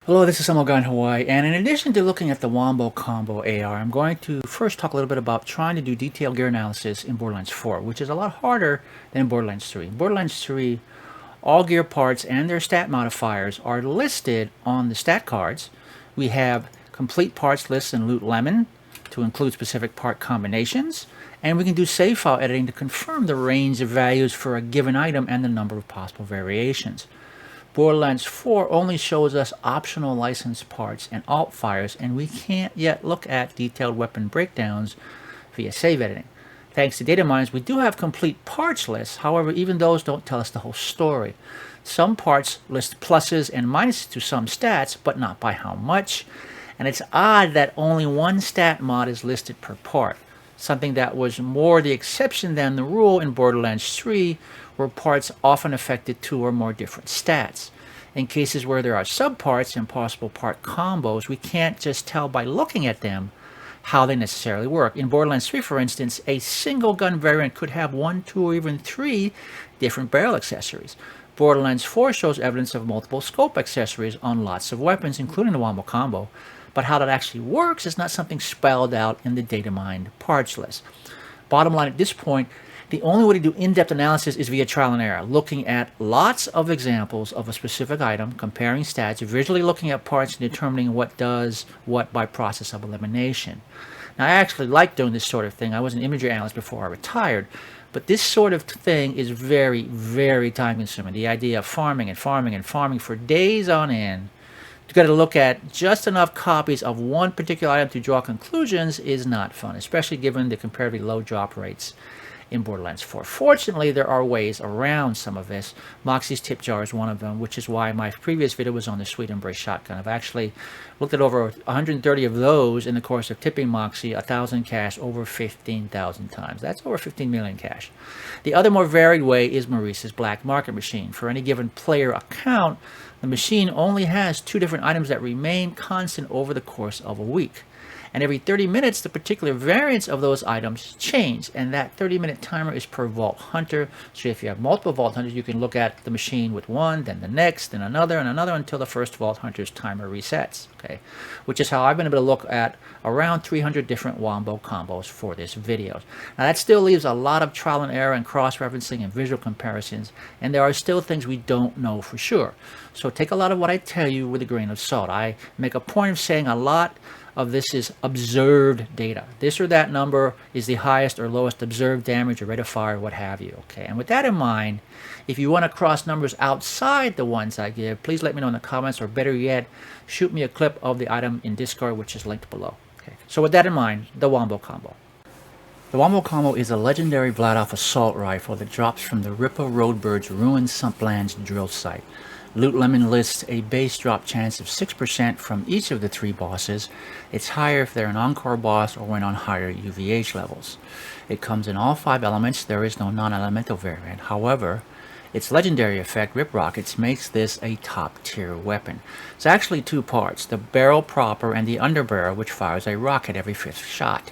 Hello, this is Samo Guy in Hawaii, and in addition to looking at the Wombo Combo AR, I'm going to first talk a little bit about trying to do detailed gear analysis in Borderlands 4, which is a lot harder than Borderlands 3. In Borderlands 3, all gear parts and their stat modifiers are listed on the stat cards. We have complete parts lists in Loot Lemon to include specific part combinations, and we can do save file editing to confirm the range of values for a given item and the number of possible variations. Borderlands 4 only shows us optional licensed parts and alt fires, and we can't yet look at detailed weapon breakdowns via save editing. Thanks to data mines, we do have complete parts lists. However, even those don't tell us the whole story. Some parts list pluses and minuses to some stats, but not by how much. And it's odd that only one stat mod is listed per part, something that was more the exception than the rule in Borderlands 3, where parts often affected two or more different stats. In cases where there are subparts and possible part combos, we can't just tell by looking at them how they necessarily work. In Borderlands 3, for instance, a single gun variant could have one, two, or even three different barrel accessories. Borderlands 4 shows evidence of multiple scope accessories on lots of weapons, including the Wombo Combo, but how that actually works is not something spelled out in the data mined parts list. Bottom line at this point, the only way to do in-depth analysis is via trial and error, looking at lots of examples of a specific item, comparing stats, visually looking at parts and determining what does what by process of elimination. Now, I actually like doing this sort of thing. I was an imagery analyst before I retired, but this sort of thing is very, very time-consuming. The idea of farming and farming and farming for days on end, you've got to look at just enough copies of one particular item to draw conclusions is not fun, especially given the comparatively low drop rates in Borderlands 4. Fortunately, there are ways around some of this. Moxxi's tip jar is one of them, which is why my previous video was on the Sweet Embrace shotgun. I've actually looked at over 130 of those in the course of tipping Moxxi 1,000 cash over 15,000 times. That's over 15 million cash. The other more varied way is Maurice's black market machine. For any given player account, the machine only has two different items that remain constant over the course of a week. And every 30 minutes, the particular variants of those items change, and that 30-minute timer is per Vault Hunter. So if you have multiple Vault Hunters, you can look at the machine with one, then the next, then another, and another until the first Vault Hunter's timer resets, okay? Which is how I've been able to look at around 300 different Wombo combos for this video. Now that still leaves a lot of trial and error and cross-referencing and visual comparisons, and there are still things we don't know for sure. So take a lot of what I tell you with a grain of salt. I make a point of saying a lot of this is observed data. This or that number is the highest or lowest observed damage or rate of fire, what have you. Okay, and with that in mind, if you want to cross numbers outside the ones I give, please let me know in the comments, or better yet, shoot me a clip of the item in Discord, which is linked below. Okay, so with that in mind, the Wombo Combo. The Wombo Combo is a legendary Vladoff assault rifle that drops from the Ripper Roadbird's ruined Sumplands drill site. Loot Lemon lists a base drop chance of 6% from each of the three bosses. It's higher if they're an encore boss or when on higher UVH levels. It comes in all 5 elements. There is no non-elemental variant. However, its legendary effect, Rip Rockets, makes this a top tier weapon. It's actually 2 parts, the barrel proper and the underbarrel, which fires a rocket every 5th shot.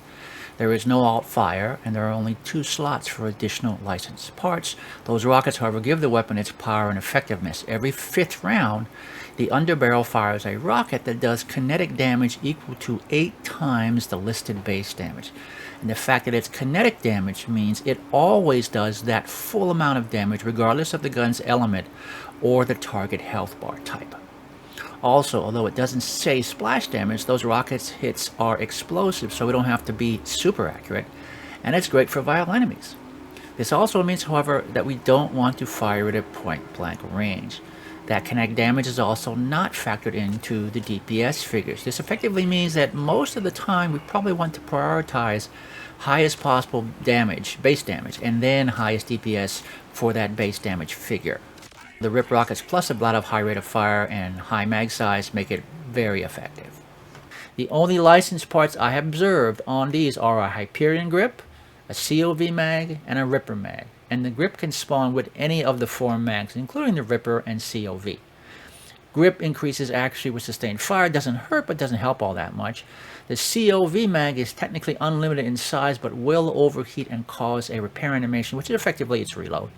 There is no alt fire, and there are only 2 slots for additional licensed parts. Those rockets, however, give the weapon its power and effectiveness. Every 5th round, the underbarrel fires a rocket that does kinetic damage equal to 8 times the listed base damage. And the fact that it's kinetic damage means it always does that full amount of damage regardless of the gun's element or the target health bar type. Also, although it doesn't say splash damage, those rockets hits are explosive, so we don't have to be super accurate, and it's great for viable enemies. This also means, however, that we don't want to fire it at point blank range. That kinetic damage is also not factored into the DPS figures. This effectively means that most of the time we probably want to prioritize highest possible damage, base damage, and then highest DPS for that base damage figure. The Rip Rockets plus a lot of high rate of fire and high mag size make it very effective. The only licensed parts I have observed on these are a Hyperion grip, a COV mag, and a Ripper mag. And the grip can spawn with any of the 4 mags, including the Ripper and COV. Grip increases accuracy with sustained fire, doesn't hurt but doesn't help all that much. The COV mag is technically unlimited in size but will overheat and cause a repair animation, which is effectively its reload.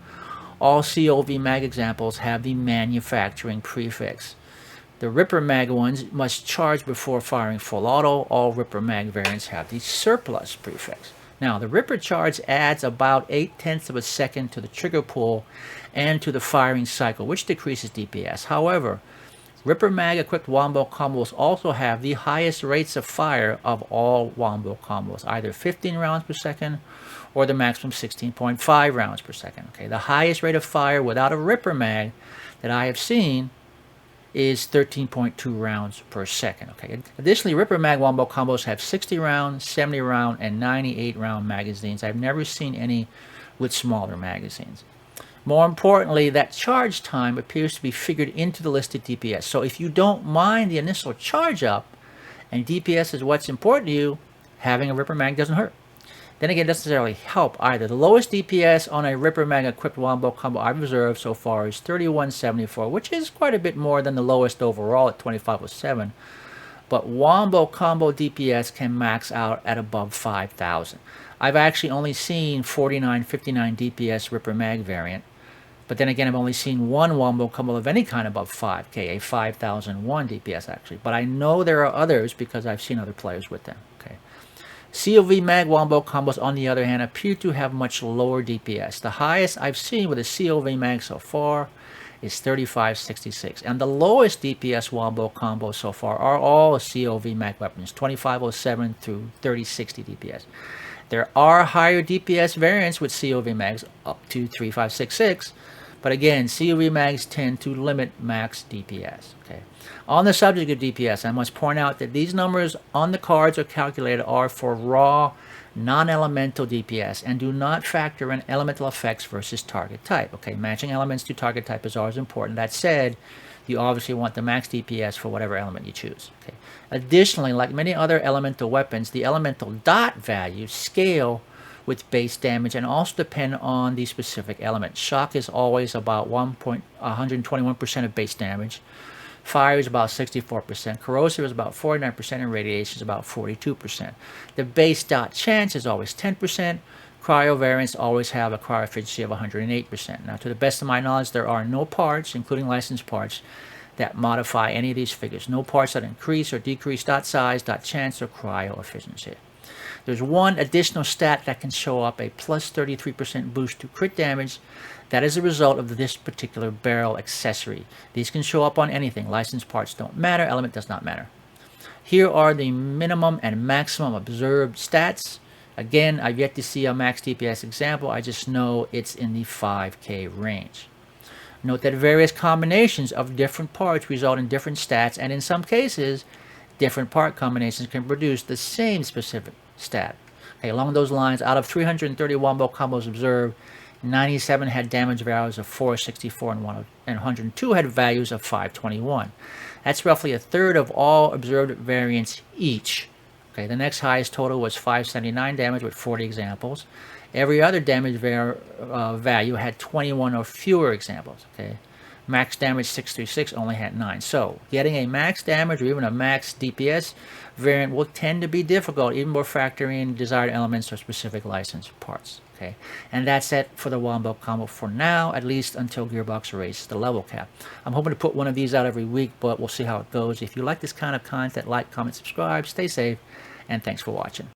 All COV mag examples have the manufacturing prefix. The Ripper Mag ones must charge before firing full auto. All Ripper Mag variants have the surplus prefix. Now, the Ripper charge adds about 0.8 of a second to the trigger pull and to the firing cycle, which decreases DPS. However, Ripper Mag equipped Wombo combos also have the highest rates of fire of all Wombo combos, either 15 rounds per second or the maximum 16.5 rounds per second. Okay, the highest rate of fire without a Ripper Mag that I have seen is 13.2 rounds per second. Okay. Additionally, Ripper Mag Wombo combos have 60 round, 70 round, and 98 round magazines. I've never seen any with smaller magazines. More importantly, that charge time appears to be figured into the listed DPS. So if you don't mind the initial charge up, and DPS is what's important to you, having a Ripper Mag doesn't hurt. Then again, it doesn't necessarily help either. The lowest DPS on a Ripper Mag equipped Wombo combo I've observed so far is 3174, which is quite a bit more than the lowest overall at 2507. But Wombo combo DPS can max out at above 5,000. I've actually only seen 4959 DPS Ripper Mag variant. But then again, I've only seen one Wombo combo of any kind above 5K, a 5001 DPS actually. But I know there are others because I've seen other players with them. Okay. COV Mag Wombo combos, on the other hand, appear to have much lower DPS. The highest I've seen with a COV Mag so far is 3566. And the lowest DPS Wombo combos so far are all COV Mag weapons, 2507 through 3060 DPS. There are higher DPS variants with COV Mags up to 3566. But again, COV Mags tend to limit max DPS. Okay. On the subject of DPS, I must point out that these numbers on the cards or calculated are for raw, non-elemental DPS and do not factor in elemental effects versus target type. Okay, matching elements to target type is always important. That said, you obviously want the max DPS for whatever element you choose. Okay. Additionally, like many other elemental weapons, the elemental dot values scale with base damage and also depend on the specific element. Shock is always about 121% of base damage. Fire is about 64%. Corrosive is about 49%, and radiation is about 42%. The base dot chance is always 10%. Cryo variants always have a cryo efficiency of 108%. Now, to the best of my knowledge, there are no parts, including licensed parts, that modify any of these figures. No parts that increase or decrease dot size, dot chance, or cryo efficiency. There's one additional stat that can show up, a plus 33% boost to crit damage. That is a result of this particular barrel accessory. These can show up on anything. Licensed parts don't matter. Element does not matter. Here are the minimum and maximum observed stats. Again, I've yet to see a max DPS example. I just know it's in the 5K range. Note that various combinations of different parts result in different stats, and in some cases, different part combinations can produce the same specific stat. Okay, along those lines, out of 330 Wombo combos observed, 97 had damage values of 464 and 102 had values of 521. That's roughly a third of all observed variants each. Okay, the next highest total was 579 damage with 40 examples. Every other damage value had 21 or fewer examples. Okay, max damage 636 only had 9. So getting a max damage or even a max DPS variant will tend to be difficult, even more factoring in desired elements or specific licensed parts. Okay, and that's it for the Wombo combo for now, at least until Gearbox raises the level cap. I'm hoping to put one of these out every week, but we'll see how it goes. If you like this kind of content, like, comment, subscribe, stay safe, and thanks for watching.